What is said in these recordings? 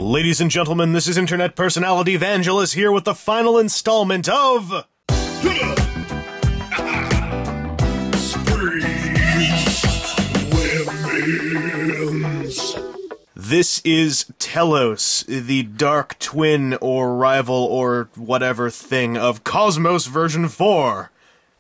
Ladies and gentlemen, this is internet personality Vangelus here with the final installment of... Women's. This is T-elos, the dark twin or rival or whatever thing of KOS-MOS version 4.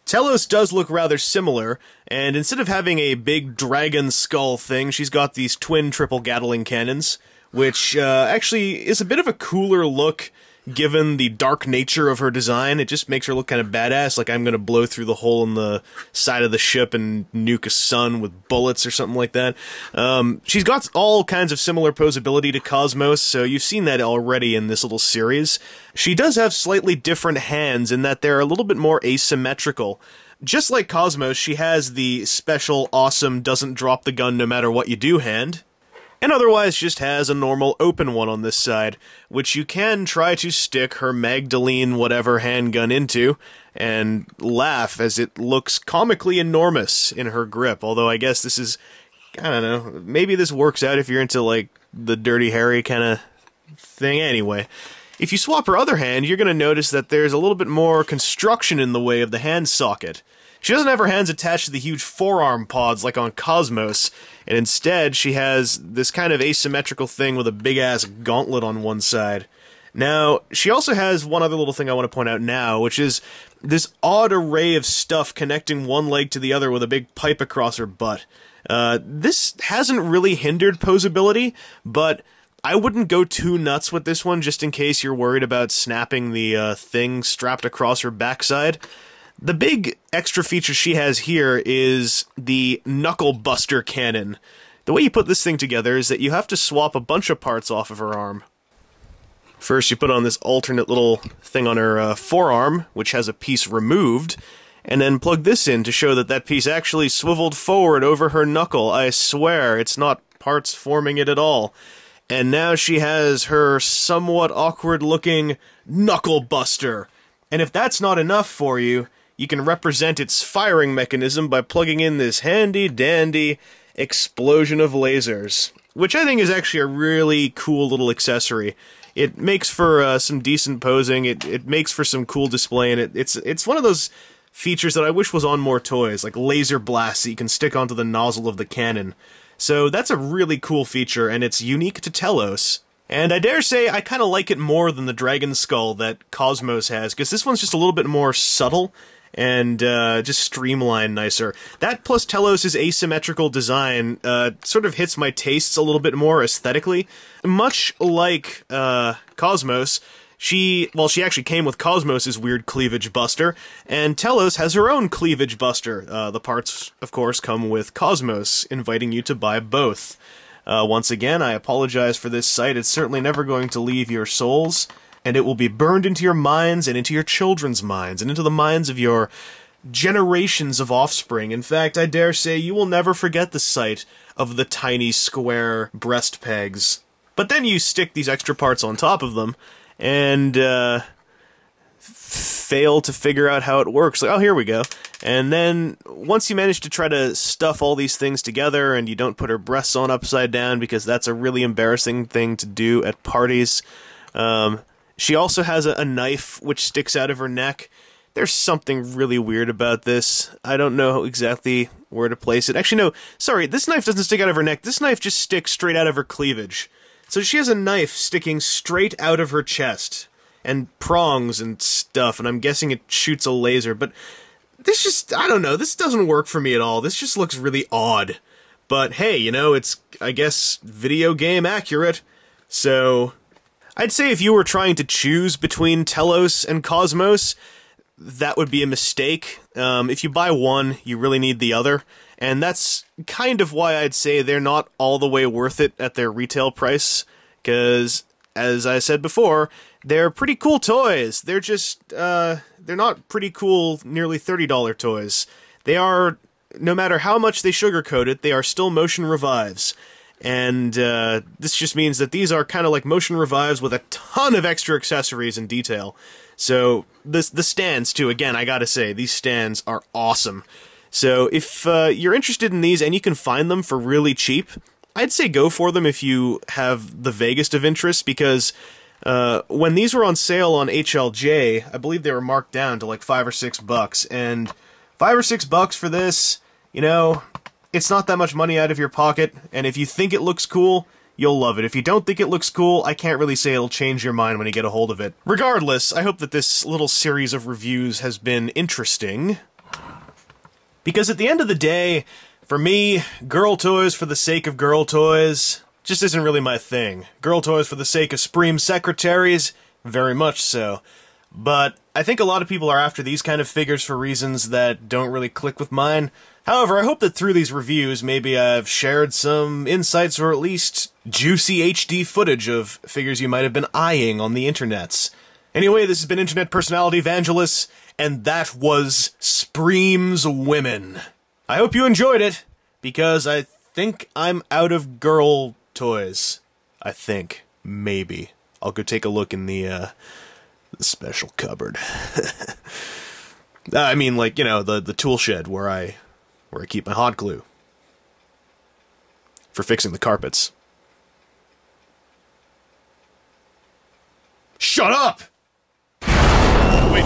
T-elos does look rather similar, and instead of having a big dragon skull thing, she's got these twin triple Gatling cannons, which actually is a bit of a cooler look given the dark nature of her design. It just makes her look kind of badass, like I'm gonna blow through the hole in the side of the ship and nuke a sun with bullets or something like that. She's got all kinds of similar posability to KOS-MOS, so you've seen that already in this little series. She does have slightly different hands in that they're a little bit more asymmetrical. Just like KOS-MOS, she has the special, awesome, doesn't drop the gun no matter what you do hand, and otherwise just has a normal open one on this side, which you can try to stick her Magdalene whatever handgun into, and laugh as it looks comically enormous in her grip, although I guess this is, I don't know, maybe this works out if you're into, like, the Dirty Harry kind of thing anyway. If you swap her other hand, you're going to notice that there's a little bit more construction in the way of the hand socket. She doesn't have her hands attached to the huge forearm pods like on KOS-MOS, and instead she has this kind of asymmetrical thing with a big-ass gauntlet on one side. Now, she also has one other little thing I want to point out now, which is this odd array of stuff connecting one leg to the other with a big pipe across her butt. This hasn't really hindered posability, but I wouldn't go too nuts with this one just in case you're worried about snapping the thing strapped across her backside. The big extra feature she has here is the Knuckle Buster cannon. The way you put this thing together is that you have to swap a bunch of parts off of her arm. First, you put on this alternate little thing on her forearm, which has a piece removed, and then plug this in to show that that piece actually swiveled forward over her knuckle. I swear, it's not parts forming it at all. And now she has her somewhat awkward-looking Knuckle Buster. And if that's not enough for you, you can represent its firing mechanism by plugging in this handy-dandy explosion of lasers, which I think is actually a really cool little accessory. It makes for some decent posing, it makes for some cool display, and it's one of those features that I wish was on more toys, like laser blasts that you can stick onto the nozzle of the cannon. So that's a really cool feature, and it's unique to T-elos. And I dare say I kind of like it more than the dragon skull that KOS-MOS has, because this one's just a little bit more subtle and just streamlined nicer. That plus T-elos' asymmetrical design sort of hits my tastes a little bit more aesthetically. Much like KOS-MOS, she actually came with KOS-MOS' weird cleavage buster, and T-elos has her own cleavage buster. The parts, of course, come with KOS-MOS, inviting you to buy both. Once again, I apologize for this site. It's certainly never going to leave your souls, and it will be burned into your minds and into your children's minds and into the minds of your generations of offspring. In fact, I dare say you will never forget the sight of the tiny square breast pegs. But then you stick these extra parts on top of them and fail to figure out how it works. Like, oh, here we go. And then, once you manage to try to stuff all these things together and you don't put her breasts on upside down because that's a really embarrassing thing to do at parties, she also has a knife which sticks out of her neck. There's something really weird about this. I don't know exactly where to place it. Actually, no, sorry, this knife doesn't stick out of her neck. This knife just sticks straight out of her cleavage. So she has a knife sticking straight out of her chest, and prongs and stuff, and I'm guessing it shoots a laser, but this just, I don't know, this doesn't work for me at all. This just looks really odd. But hey, you know, it's, I guess, video game accurate. So I'd say if you were trying to choose between T-elos and KOS-MOS, that would be a mistake. If you buy one, you really need the other. And that's kind of why I'd say they're not all the way worth it at their retail price. Because, as I said before, they're pretty cool toys. They're just, they're not pretty cool, nearly $30 toys. They are, no matter how much they sugarcoat it, they are still motion revives. And this just means that these are kind of like motion revives with a ton of extra accessories and detail. So, the stands, too, again, I gotta say, these stands are awesome. So, if you're interested in these and you can find them for really cheap, I'd say go for them if you have the vaguest of interest, because when these were on sale on HLJ, I believe they were marked down to like $5 or $6, and $5 or $6 for this, you know, it's not that much money out of your pocket, and if you think it looks cool, you'll love it. If you don't think it looks cool, I can't really say it'll change your mind when you get a hold of it. Regardless, I hope that this little series of reviews has been interesting, because at the end of the day, for me, girl toys for the sake of girl toys just isn't really my thing. Girl toys for the sake of Spreem secretaries, very much so. But I think a lot of people are after these kind of figures for reasons that don't really click with mine. However, I hope that through these reviews, maybe I've shared some insights or at least juicy HD footage of figures you might have been eyeing on the internets. Anyway, this has been Internet Personality Vangelus, and that was Spreem's Women. I hope you enjoyed it, because I think I'm out of girl toys. I think. Maybe. I'll go take a look in the special cupboard. I mean, like, you know, the tool shed where I keep my hot glue. For fixing the carpets. Shut up! Wait.